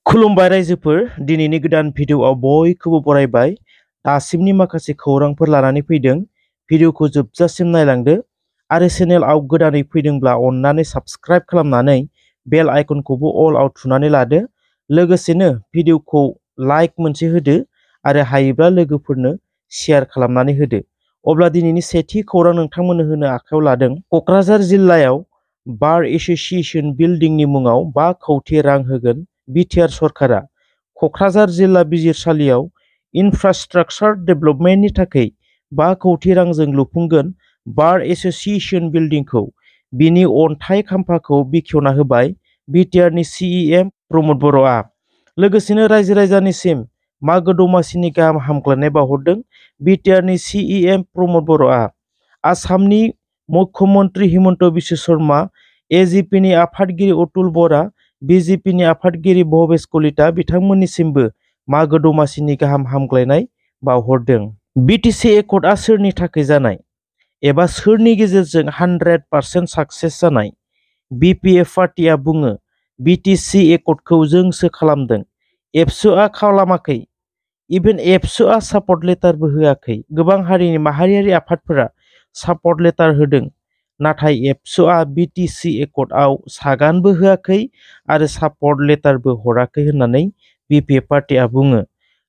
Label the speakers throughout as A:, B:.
A: खुलुमबाय रायजोफोर, दिनैनि गोदान भिडिअआव बयखौबो बरायबाय। दासिमनि माखासे खौरांफोर लानानै फैदों। भिडिअखौ जोबजासिम नायलांदो आरो चेनेलआव गोदानै फैदोंब्ला अन्नानै साबस्क्राइब खालामनानै बेल आइकनखौबो अल आव थुनानै लादो। लोगोसेनो भिडिअखौ लाइक मोनसे होदो आरो हायोब्ला लोगोफोरनो शेयार खालामनानै होदो। अब्ला दिनैनि सेथि खौरां नोंथांमोननो होनो आखायाव लादों। क'क्राझार जिल्लायाव बार एस'सिएशन बिल्डिंनि मुङाव 5 कौटि रां होगोन बिटिआर सरकारा। क'क्राझार जिल्ला बिजिरसालियाव इनफ्रास्ट्राक्चार डेभेलपमेन्टनि थाखाय 5 कौटि रांजों लुफुंगोन बार एस'सिएशन बिल्डिंखौ। बिनि अन्थाइ खाम्फाखौ बेखेवना होबाय बिटिआरनि सिइएम प्रमद बर'आ। लोगोसेनो रायजो राजानिसिम मागो दमासिनि गाहाम हामग्लायनाय बावहरदों बिटिआरनि सिइएम प्रमद बर'आ। आसामनि मुख्यमन्त्री हिमन्त बिश्व शर्मा, एजिपिनि आफादगिरि अतुल बरा, बिजेपिनि आफादगिरि भबेश कलिता बिथांमोननिसिमबो मागो दमासिनि गाहाम हामग्लायनाय बावहरदों। बिटिसि एकर्डआ सोरनि थाखाय जानाय एबा सोरनि गेजेरजों 100% साक्सेस जानाय? बिपिएफ पार्टिया बुङो बिटिसि एकर्डखौ जोंसो खालामदों, एबसुआ खालामाखै। इभेन एबसुआ सापर्ट लेटारबो होआखै। गोबां हारिनि माहारियारि आफादफोरा सापर्ट लेटार होदों, नाथाय एबसुआ बिटिसि एकर्डआव सागानबो होआखै आरो सापर्ट लेटारबो हराखै होननानै बिपिएफ पार्टिया बुङो।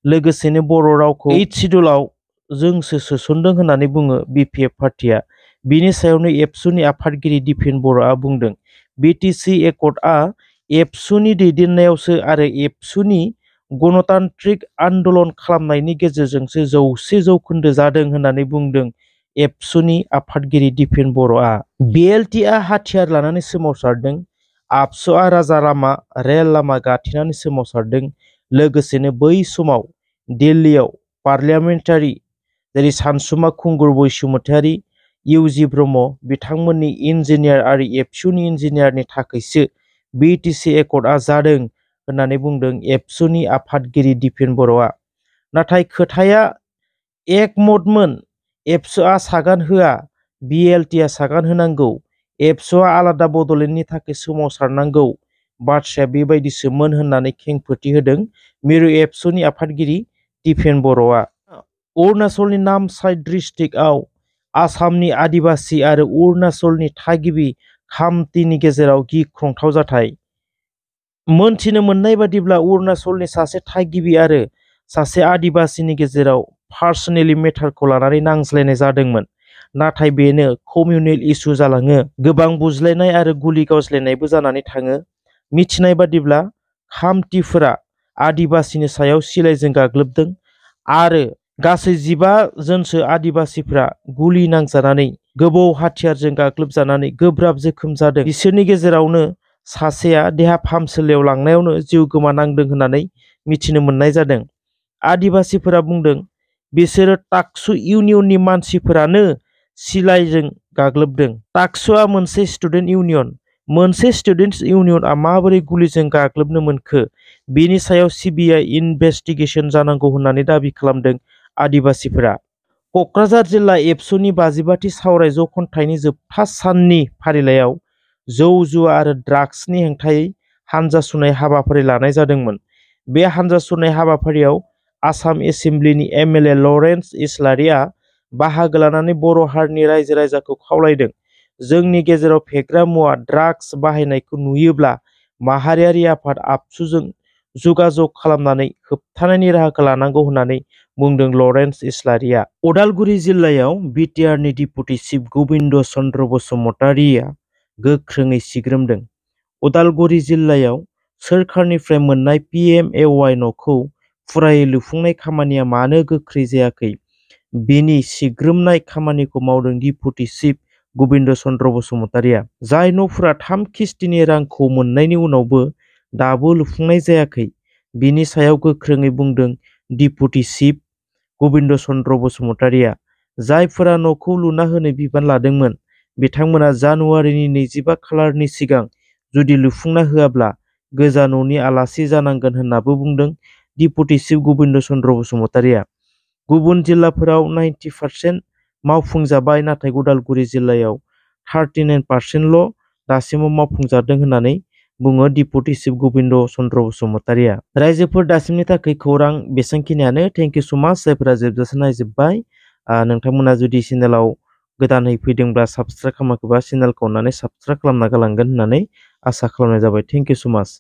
A: लोगोसेनो बर' रावखौ 8 सिडुलआव जोंसो सोसनदों होननानै बुङो बिपिएफ पार्टिया। बिनि सायावनो एबसुनि आफादगिरि दिपेन बर'आ बुंदों बिटिसि एकर्डआ एबसुनि दैदेननायावसो आरो एबसुनि गणतान्त्रिक आन्दोलन खालामनायनि गेजेरजोंसो 100% जादों होननानै बुंदों एबसुनि आफादगिरि दिपेन बर'आ। बिएलटिआ हाथियार लानानै सोमावसारदों, आबसुआ राजा लामा रेल लामा गाथेनानै सोमावसारदों। लोगोसेनो बै समाव दिल्लीयाव पार्लियामेन्टारि जेरै सानसुमा खुंगुर बसुमतारी, इउजि ब्रह्म बिथांमोननि इन्जिनियार आरो एबसुनि इन्जिनियारनि थाखायसो बिटिसि एकर्डआ जादों होननानै बुंदों एबसुनि आफादगिरि दिपेन बर'आ। नाथाय खोथाया एकमतमोन, एबसुआ सागान होआ, बिएलटिआ सागान होनांगौ, एबसुआ आलादा बड'लेण्डनि थाखाय सोमावसारनांगौ, बाथ्राया बेबायदिसोमोन होननानै खेंफोरथि होदों मिरु एबसुनि आफादगिरि दिपेन बर'आ। अरुणाचलनि नामसाई डिस्ट्रिक्टआव आसामनि आदिबासि आरो अरुणाचलनि थागिबि खामतिनि गेजेराव गिख्रंथाव जाथाय। मोनथिनो मोननाय बादिब्ला अरुणाचलनि सासे थागिबि आरो सासे आदिबासिनि गेजेराव पार्सनेलि मेटारखौ लानानै नांज्लायनाय जादोंमोन। नाथाय बेनो कमिउनेल इस्यु जालाङो। गोबां बुज्लायनाय आरो गुलि गावज्लायनायबो जानानै थाङो। मिथिनाय बादिब्ला खामतिफोरा आदिबासिनि सायाव सिलाइजों गाग्लोबदों आरो गासै 15 जनसो आदिबासिफ्रा गुलि नांजानानै गोबौ हाथियारजों गाग्लोबजानानै गोब्राब जोखोम जादों। बिसोरनि गेजेरावनो सासेया देहा फाहामसालियाव लांनायावनो जिउ गोमानांदों होननानै मिथिनो मोननाय जादों। आदिबासिफोरा बुंदों बिसोरो टाक्सु इउनियननि मानसिफोरानो सिलाइजों गाग्लोबदों। टाक्सुआ मोनसे स्टुडेन्ट इउनियन। मोनसे स्टुडेन्टस इउनियनआ माबोरै गुलिजों गाग्लोबनो मोनखो, बेनि सायाव सिबिआइ इनभेस्टिगेसन जानांगौ होननानै दाबि खालामदों आदिबासिफोरा। क'क्राझार जिल्ला एबसुनि 55थि सावराय जखनथाइनि जोबथा साननि फारिलाइयाव जौ जुवा आरो ड्राग्सनि हेंथायै हानजा सुनाय हाबाफारि लानाय जादोंमोन। बे हानजा सुनाय हाबाफारियाव आसाम एसेम्ब्लिनि एमएलए लरेन्स इसलारिया बाहागो लानानै बर' हारिनि रायजो राजाखौ खावलायदों जोंनि गेजेराव फेग्रा मुवा ड्राग्स बाहायनायखौ नुयोब्ला माहारियारि आफाद आबसुजों जगाजग खालामनानै होबथानायनि राहाखौ लानांगौ होननानै बुंदों लरेन्स इसलारिया। उदालगुरि जिल्लायाव बिटिआरनि डिपुटि चिफ गबिन्द चन्द्र बसुमतारीया गोख्रोङै सिग्रोमदों। उदालगुरि जिल्लायाव सोरखारनिफ्राय मोननाय पिएमएवाइ न'खौ फुरायै लुफुंनाय खामानिया मानो गोख्रै जायाखै, बेनि सिग्रोमनाय खामानिखौ मावदों डिपुटि चिफ गबिन्द चन्द्र बसुमतारीया। जाय न'फोरा 3 किस्तिनि रांखौ मोननायनि उनावबो दाबो लुफुंनाय जायाखै, बिनि सायाव गोख्रोङै बुंदों डिपुटि चिफ गबिन्द चन्द्र बसुमतारीया। जायफोरा न'खौ लुना होनो बिबान लादोंमोन, बिथांमोना जानुवारिनि 25 खालारनि सिगां जुदि लुफुंना होआब्ला गोजा न'नि आलासि जानांगोन होननाबो बुंदों डिपुटि चिफ गबिन्द चन्द्र बसुमतारीया। गुबुन जिल्लाफोराव 90% मावफुंजाबाय, नाथाय उदालगुरि जिल्लायाव 39%ल' दासिमाव मावफुंजादों होननानै बुङो डिपुटि चिफ गबिन्द चन्द्र बसुमतारिया। रायजोफोर दासिमनि थाखाय खौरां बेसांखिनियानो। थेंक इउ सो माच जायफोरा जोबजासे नायजोब्बाय। नोंथांमोना जुदि चेनेलाव गोदानै फैदोंब्ला साबस्क्राइब खालामाखैबा चेनेलखौ अननानै साबस्क्राइब खालामना गालांगोन होननानै आसा खालामनाय जाबाय। थेंक इउ सो माच।